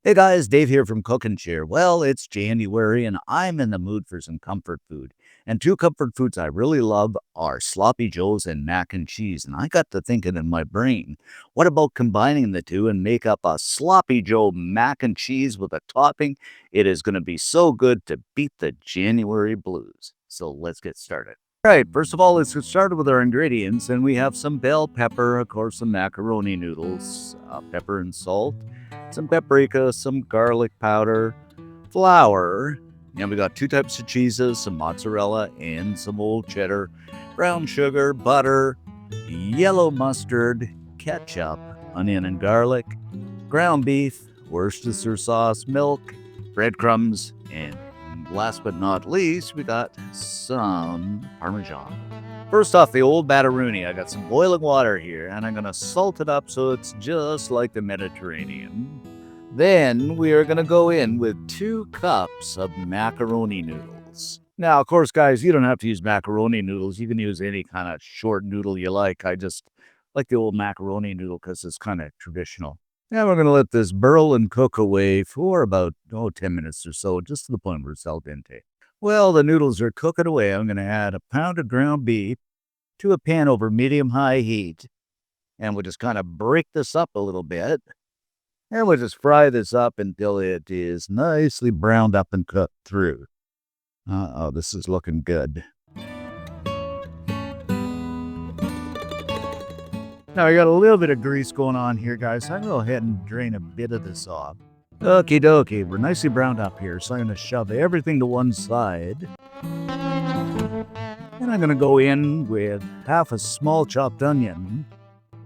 Hey guys, Dave here from Cook and Cheer. Well, it's January and I'm in the mood for some comfort food. And two comfort foods I really love are sloppy joes and mac and cheese. And I got to thinking in my brain, what about combining the two and make up a sloppy joe mac and cheese with a topping? It is going to be so good to beat the January blues. So let's get started. All right, first of all, let's get started with our ingredients. And we have some bell pepper, of course, some macaroni noodles, pepper and salt, some paprika, some garlic powder, flour. And we got two types of cheeses, some mozzarella and some old cheddar, brown sugar, butter, yellow mustard, ketchup, onion and garlic, ground beef, Worcestershire sauce, milk, breadcrumbs, and last but not least, we got some Parmesan. First off, the old macaroni. I got some boiling water here, and I'm going to salt it up so it's just like the Mediterranean. Then we are going to go in with 2 cups of macaroni noodles. Now, of course, guys, you don't have to use macaroni noodles. You can use any kind of short noodle you like. I just like the old macaroni noodle because it's kind of traditional. Now we're going to let this burl and cook away for about 10 minutes or so, just to the point where it's al dente. Well, the noodles are cooking away. I'm going to add a pound of ground beef to a pan over medium-high heat. And we'll just kind of break this up a little bit. And we'll just fry this up until it is nicely browned up and cooked through. Uh-oh, this is looking good. Now, I got a little bit of grease going on here, guys. I'm going to go ahead and drain a bit of this off. Okie dokie, we're nicely browned up here, so I'm going to shove everything to one side. And I'm going to go in with half a small chopped onion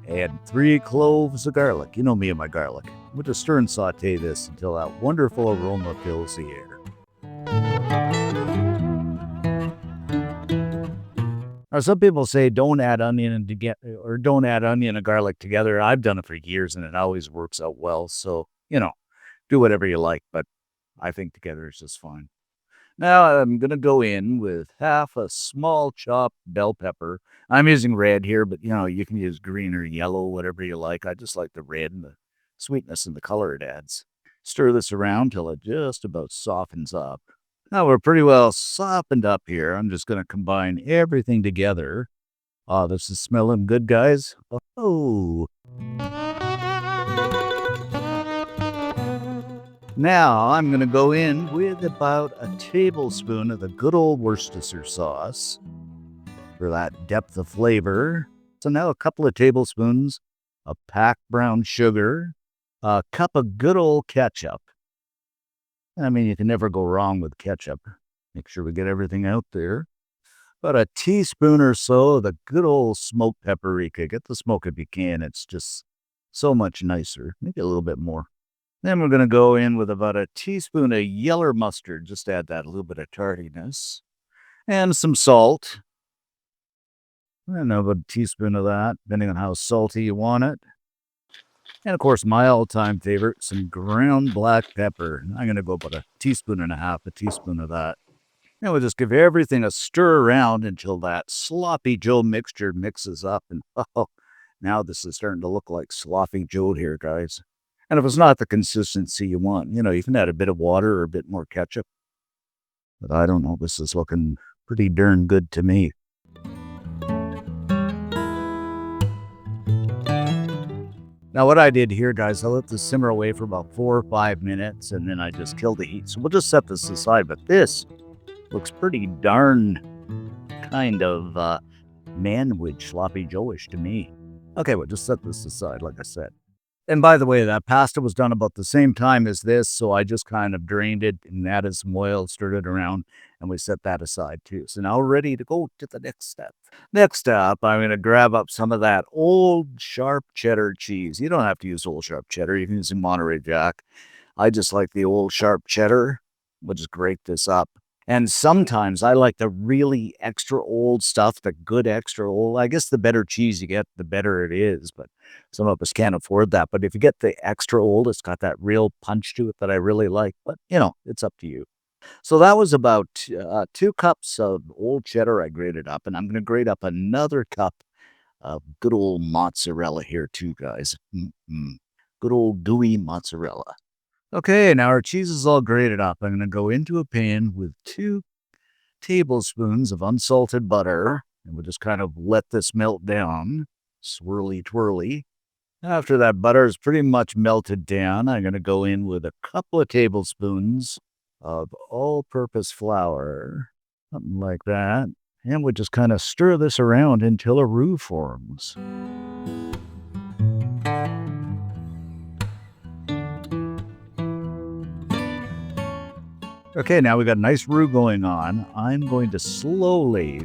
and 3 cloves of garlic. You know me and my garlic. We'll just stir and saute this until that wonderful aroma fills the air. Now, some people say don't add onion and garlic together. I've done it for years and it always works out well. So, do whatever you like, but I think together is just fine. Now I'm going to go in with half a small chopped bell pepper. I'm using red here, but you can use green or yellow, whatever you like. I just like the red and the sweetness and the color it adds. Stir this around till it just about softens up. Now we're pretty well softened up here. I'm just going to combine everything together. Oh, this is smelling good, guys. Oh. Now I'm going to go in with about a tablespoon of the good old Worcestershire sauce for that depth of flavor. So now a couple of tablespoons of packed brown sugar, a cup of good old ketchup. I mean, you can never go wrong with ketchup. Make sure we get everything out there. About a teaspoon or so of the good old smoked paprika. Get the smoke if you can. It's just so much nicer. Maybe a little bit more. Then we're going to go in with about a teaspoon of yellow mustard. Just add that a little bit of tardiness. And some salt. I don't know, about a teaspoon of that, depending on how salty you want it. And of course, my all-time favorite, some ground black pepper. I'm going to go about a teaspoon and a half, a teaspoon of that. And we'll just give everything a stir around until that sloppy Joe mixture mixes up. And now this is starting to look like sloppy Joe here, guys. And if it's not the consistency you want, you can add a bit of water or a bit more ketchup. But I don't know, this is looking pretty darn good to me. Now, what I did here, guys, I let this simmer away for about 4 or 5 minutes, and then I just killed the heat. So we'll just set this aside. But this looks pretty darn kind of manwich, sloppy Joe-ish to me. Okay, we'll just set this aside, like I said. And by the way, that pasta was done about the same time as this, so I just kind of drained it and added some oil, stirred it around, and we set that aside too. So now we're ready to go to the next step. Next up, I'm going to grab up some of that old sharp cheddar cheese. You don't have to use old sharp cheddar. You can use Monterey Jack. I just like the old sharp cheddar. We'll just grate this up. And sometimes I like the really extra old stuff, the good extra old. I guess the better cheese you get, the better it is. But some of us can't afford that. But if you get the extra old, it's got that real punch to it that I really like. But, it's up to you. So that was about 2 cups of old cheddar I grated up. And I'm going to grate up another cup of good old mozzarella here too, guys. Good old gooey mozzarella. Okay, now our cheese is all grated up. I'm going to go into a pan with 2 tablespoons of unsalted butter, and we'll just kind of let this melt down. Swirly twirly. After that butter is pretty much melted down, I'm going to go in with a couple of tablespoons of all-purpose flour, something like that. And we just kind of stir this around until a roux forms. Okay, now we got a nice roux going on. I'm going to slowly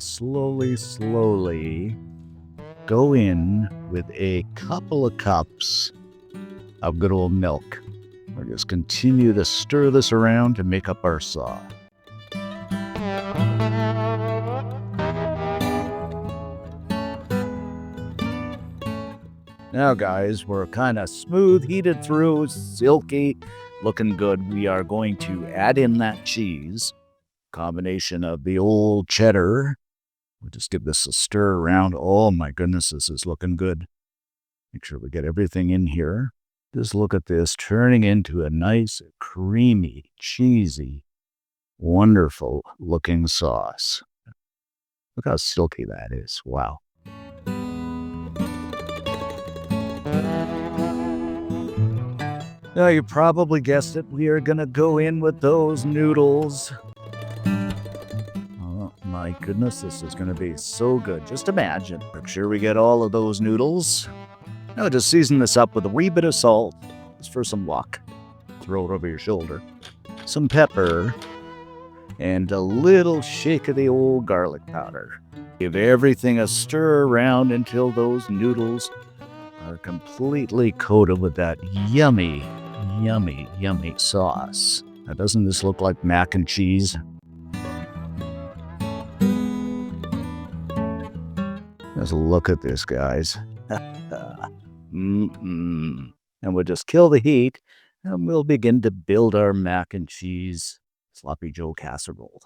go in with a couple of cups of good old milk. We'll just continue to stir this around to make up our sauce. Now, guys, we're kind of smooth, heated through, silky, looking good. We are going to add in that cheese, combination of the old cheddar. We'll just give this a stir around. Oh my goodness, this is looking good. Make sure we get everything in here. Just look at this, turning into a nice, creamy, cheesy, wonderful looking sauce. Look how silky that is. Wow. Now, you probably guessed it. We are going to go in with those noodles. Oh my goodness, this is going to be so good. Just imagine. Make sure we get all of those noodles. Now, just season this up with a wee bit of salt, just for some luck. Throw it over your shoulder. Some pepper, and a little shake of the old garlic powder. Give everything a stir around until those noodles are completely coated with that yummy, yummy, yummy sauce. Now, doesn't this look like mac and cheese? Just look at this, guys. Mm-mm. And we'll just kill the heat, and we'll begin to build our mac and cheese sloppy Joe casserole.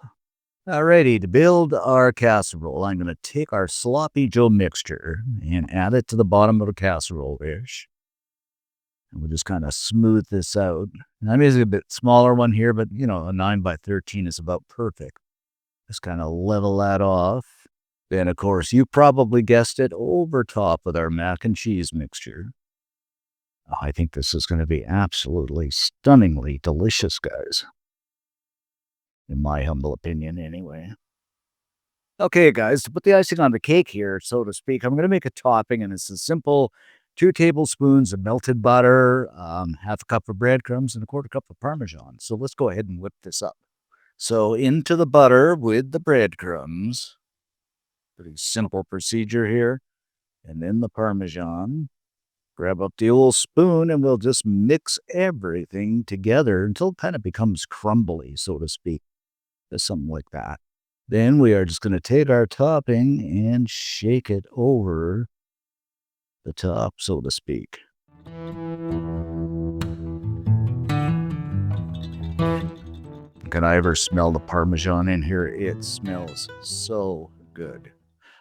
Alrighty, to build our casserole, I'm going to take our sloppy Joe mixture and add it to the bottom of the casserole-ish. And we'll just kind of smooth this out. And I'm using a bit smaller one here, but, a 9x13 is about perfect. Just kind of level that off. Then, of course, you probably guessed it, over top with our mac and cheese mixture. Oh, I think this is going to be absolutely stunningly delicious, guys. In my humble opinion, anyway. Okay, guys, to put the icing on the cake here, so to speak, I'm going to make a topping, and it's a simple 2 tablespoons of melted butter, half a cup of breadcrumbs, and a quarter cup of Parmesan. So let's go ahead and whip this up. So into the butter with the breadcrumbs. Pretty simple procedure here. And then the Parmesan. Grab up the old spoon, and we'll just mix everything together until it kind of becomes crumbly, so to speak. Just something like that. Then we are just going to take our topping and shake it over the top, so to speak. Can I ever smell the Parmesan in here? It smells so good.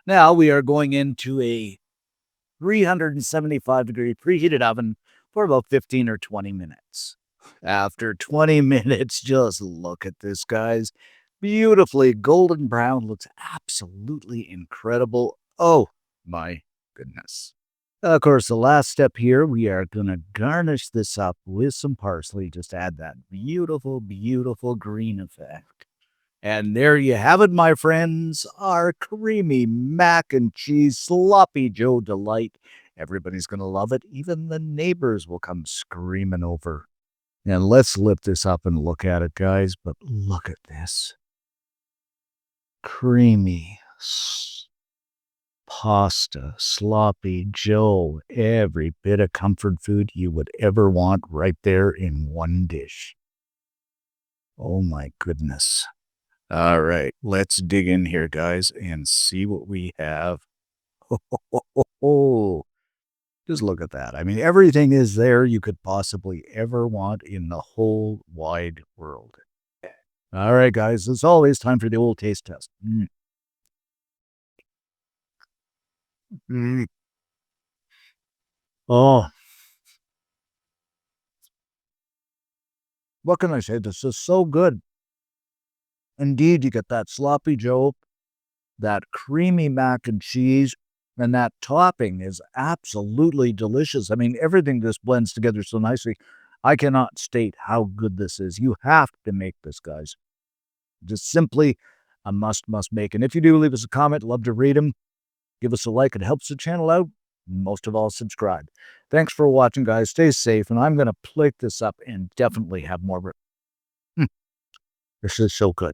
Now we are going into a 375-degree preheated oven for about 15 or 20 minutes. After 20 minutes, just look at this, guys. Beautifully golden brown, looks absolutely incredible. Oh my goodness. Of course, the last step here, we are going to garnish this up with some parsley. Just add that beautiful, beautiful green effect. And there you have it, my friends, our creamy mac and cheese sloppy Joe delight. Everybody's going to love it. Even the neighbors will come screaming over. And let's lift this up and look at it, guys. But look at this. Creamy pasta, sloppy Joe, every bit of comfort food you would ever want right there in one dish. Oh my goodness. All right, let's dig in here, guys, and see what we have. Oh, just look at that. I mean, everything is there you could possibly ever want in the whole wide world. All right, guys, it's always time for the old taste test. Mm. Oh, What can I say? This is so good. Indeed, you get that sloppy Joe, that creamy mac and cheese, and that topping is absolutely delicious. I mean, everything just blends together so nicely. I cannot state how good this is. You have to make this, guys. Just simply a must make. And if you do, leave us a comment. Love to read them. Give us a like. It helps the channel out. Most of all, subscribe. Thanks for watching, guys. Stay safe. And I'm going to plate this up and definitely have more. This is so good.